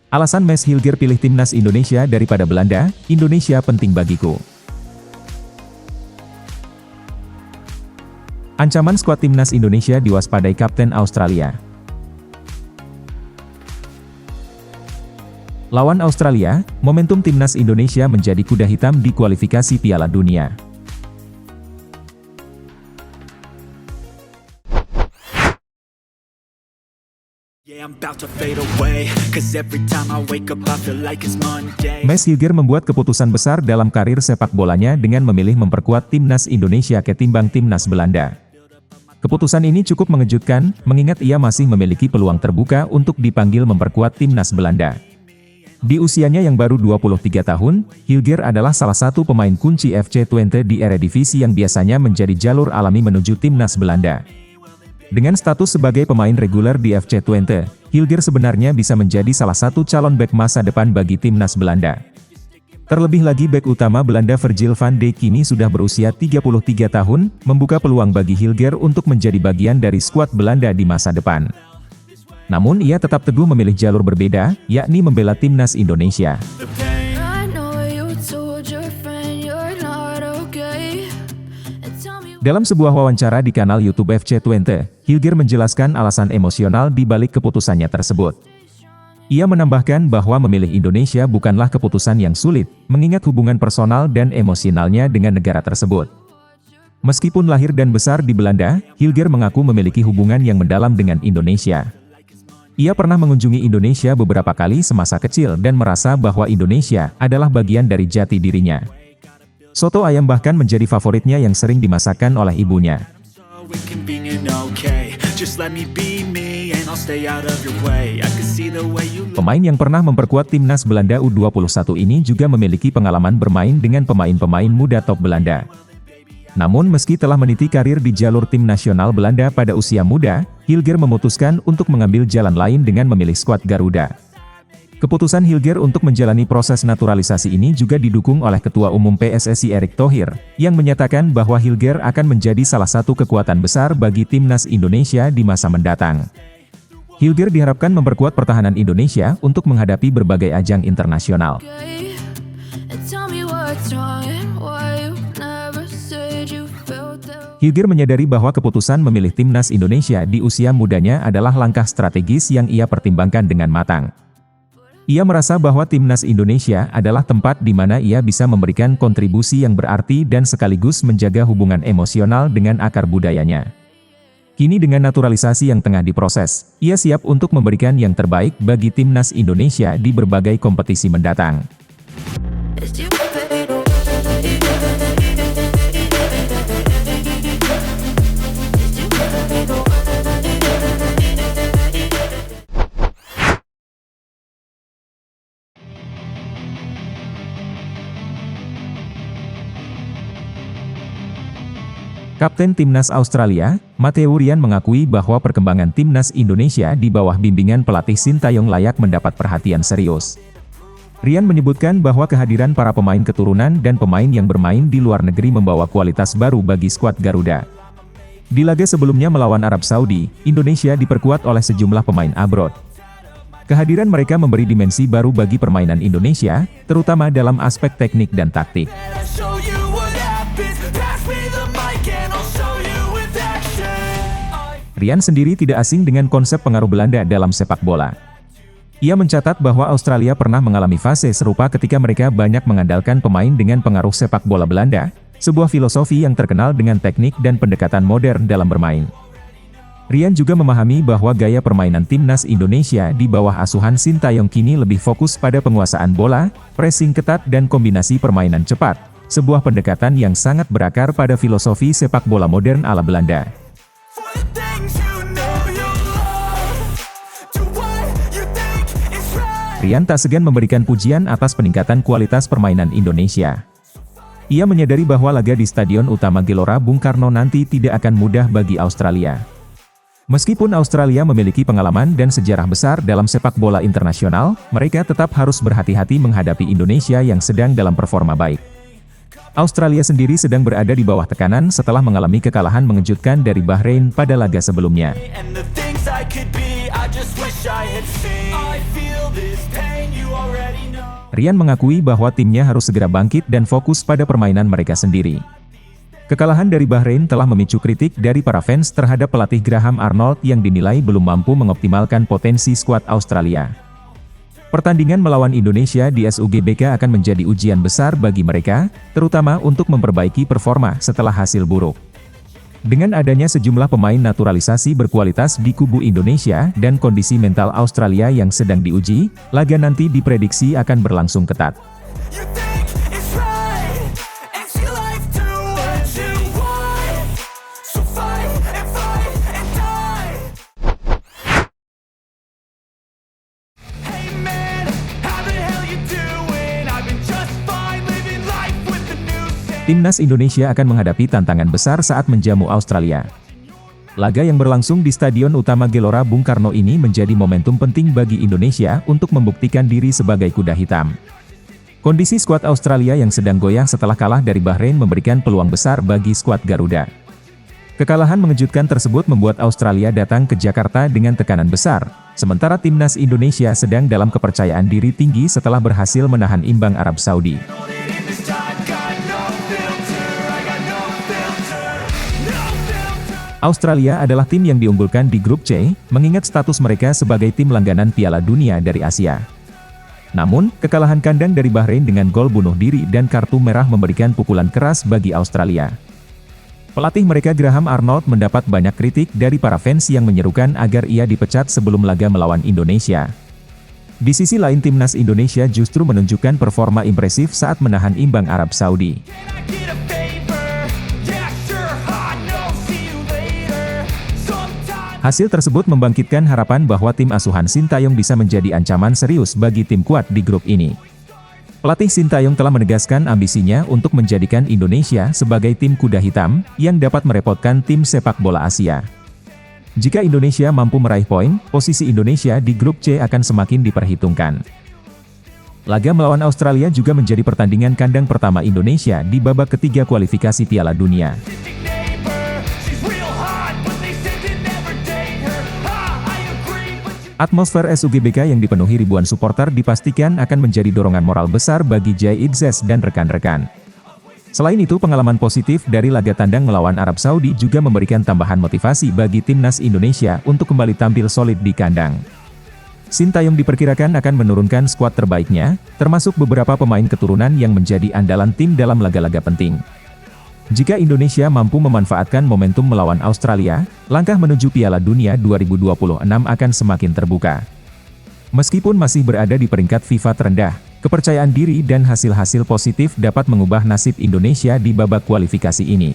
Alasan Max Hilger pilih timnas Indonesia daripada Belanda, Indonesia penting bagiku. Ancaman skuad timnas Indonesia diwaspadai Kapten Australia. Lawan Australia, momentum timnas Indonesia menjadi kuda hitam di kualifikasi Piala Dunia. Max Hilger membuat keputusan besar dalam karir sepak bolanya dengan memilih memperkuat timnas Indonesia ketimbang timnas Belanda. Keputusan ini cukup mengejutkan, mengingat ia masih memiliki peluang terbuka untuk dipanggil memperkuat timnas Belanda. Di usianya yang baru 23 tahun, Hilger adalah salah satu pemain kunci FC Twente di Eredivisie yang biasanya menjadi jalur alami menuju timnas Belanda. Dengan status sebagai pemain reguler di FC Twente, Hilger sebenarnya bisa menjadi salah satu calon bek masa depan bagi timnas Belanda. Terlebih lagi bek utama Belanda Virgil van Dijk kini sudah berusia 33 tahun, membuka peluang bagi Hilger untuk menjadi bagian dari skuad Belanda di masa depan. Namun ia tetap teguh memilih jalur berbeda, yakni membela timnas Indonesia. Dalam sebuah wawancara di kanal YouTube FC Twente, Hilger menjelaskan alasan emosional di balik keputusannya tersebut. Ia menambahkan bahwa memilih Indonesia bukanlah keputusan yang sulit, mengingat hubungan personal dan emosionalnya dengan negara tersebut. Meskipun lahir dan besar di Belanda, Hilger mengaku memiliki hubungan yang mendalam dengan Indonesia. Ia pernah mengunjungi Indonesia beberapa kali semasa kecil dan merasa bahwa Indonesia adalah bagian dari jati dirinya. Soto ayam bahkan menjadi favoritnya yang sering dimasakkan oleh ibunya. Pemain yang pernah memperkuat timnas Belanda U21 ini juga memiliki pengalaman bermain dengan pemain-pemain muda top Belanda. Namun meski telah meniti karir di jalur tim nasional Belanda pada usia muda, Hilger memutuskan untuk mengambil jalan lain dengan memilih skuad Garuda. Keputusan Hilger untuk menjalani proses naturalisasi ini juga didukung oleh Ketua Umum PSSI Erick Thohir, yang menyatakan bahwa Hilger akan menjadi salah satu kekuatan besar bagi timnas Indonesia di masa mendatang. Hilger diharapkan memperkuat pertahanan Indonesia untuk menghadapi berbagai ajang internasional. Hilger menyadari bahwa keputusan memilih timnas Indonesia di usia mudanya adalah langkah strategis yang ia pertimbangkan dengan matang. Ia merasa bahwa timnas Indonesia adalah tempat di mana ia bisa memberikan kontribusi yang berarti dan sekaligus menjaga hubungan emosional dengan akar budayanya. Kini dengan naturalisasi yang tengah diproses, ia siap untuk memberikan yang terbaik bagi timnas Indonesia di berbagai kompetisi mendatang. Kapten Timnas Australia, Matthew Ryan mengakui bahwa perkembangan Timnas Indonesia di bawah bimbingan pelatih Sintayong layak mendapat perhatian serius. Ryan menyebutkan bahwa kehadiran para pemain keturunan dan pemain yang bermain di luar negeri membawa kualitas baru bagi skuad Garuda. Di laga sebelumnya melawan Arab Saudi, Indonesia diperkuat oleh sejumlah pemain abroad. Kehadiran mereka memberi dimensi baru bagi permainan Indonesia, terutama dalam aspek teknik dan taktik. Ryan sendiri tidak asing dengan konsep pengaruh Belanda dalam sepak bola. Ia mencatat bahwa Australia pernah mengalami fase serupa ketika mereka banyak mengandalkan pemain dengan pengaruh sepak bola Belanda, sebuah filosofi yang terkenal dengan teknik dan pendekatan modern dalam bermain. Ryan juga memahami bahwa gaya permainan timnas Indonesia di bawah asuhan Sintayong kini lebih fokus pada penguasaan bola, pressing ketat dan kombinasi permainan cepat, sebuah pendekatan yang sangat berakar pada filosofi sepak bola modern ala Belanda. Ryan tak segan memberikan pujian atas peningkatan kualitas permainan Indonesia. Ia menyadari bahwa laga di Stadion Utama Gelora Bung Karno nanti tidak akan mudah bagi Australia. Meskipun Australia memiliki pengalaman dan sejarah besar dalam sepak bola internasional, mereka tetap harus berhati-hati menghadapi Indonesia yang sedang dalam performa baik. Australia sendiri sedang berada di bawah tekanan setelah mengalami kekalahan mengejutkan dari Bahrain pada laga sebelumnya. I just wish I had seen. I feel this pain. Rian mengakui bahwa timnya harus segera bangkit dan fokus pada permainan mereka sendiri. Kekalahan dari Bahrain telah memicu kritik dari para fans terhadap pelatih Graham Arnold yang dinilai belum mampu mengoptimalkan potensi skuad Australia. Pertandingan melawan Indonesia di SUGBK akan menjadi ujian besar bagi mereka, terutama untuk memperbaiki performa setelah hasil buruk. Dengan adanya sejumlah pemain naturalisasi berkualitas di kubu Indonesia dan kondisi mental Australia yang sedang diuji, laga nanti diprediksi akan berlangsung ketat. Timnas Indonesia akan menghadapi tantangan besar saat menjamu Australia. Laga yang berlangsung di Stadion Utama Gelora Bung Karno ini menjadi momentum penting bagi Indonesia untuk membuktikan diri sebagai kuda hitam. Kondisi skuad Australia yang sedang goyah setelah kalah dari Bahrain memberikan peluang besar bagi skuad Garuda. Kekalahan mengejutkan tersebut membuat Australia datang ke Jakarta dengan tekanan besar, sementara Timnas Indonesia sedang dalam kepercayaan diri tinggi setelah berhasil menahan imbang Arab Saudi. Australia adalah tim yang diunggulkan di grup C, mengingat status mereka sebagai tim langganan Piala Dunia dari Asia. Namun, kekalahan kandang dari Bahrain dengan gol bunuh diri dan kartu merah memberikan pukulan keras bagi Australia. Pelatih mereka Graham Arnold mendapat banyak kritik dari para fans yang menyerukan agar ia dipecat sebelum laga melawan Indonesia. Di sisi lain Timnas Indonesia justru menunjukkan performa impresif saat menahan imbang Arab Saudi. Hasil tersebut membangkitkan harapan bahwa tim asuhan Sintayong bisa menjadi ancaman serius bagi tim kuat di grup ini. Pelatih Sintayong telah menegaskan ambisinya untuk menjadikan Indonesia sebagai tim kuda hitam, yang dapat merepotkan tim sepak bola Asia. Jika Indonesia mampu meraih poin, posisi Indonesia di grup C akan semakin diperhitungkan. Laga melawan Australia juga menjadi pertandingan kandang pertama Indonesia di babak ketiga kualifikasi Piala Dunia. Atmosfer SUGBK yang dipenuhi ribuan supporter dipastikan akan menjadi dorongan moral besar bagi Jai Idzes dan rekan-rekan. Selain itu, pengalaman positif dari laga tandang melawan Arab Saudi juga memberikan tambahan motivasi bagi Timnas Indonesia untuk kembali tampil solid di kandang. Sintayong diperkirakan akan menurunkan skuad terbaiknya, termasuk beberapa pemain keturunan yang menjadi andalan tim dalam laga-laga penting. Jika Indonesia mampu memanfaatkan momentum melawan Australia, langkah menuju Piala Dunia 2026 akan semakin terbuka. Meskipun masih berada di peringkat FIFA terendah, kepercayaan diri dan hasil-hasil positif dapat mengubah nasib Indonesia di babak kualifikasi ini.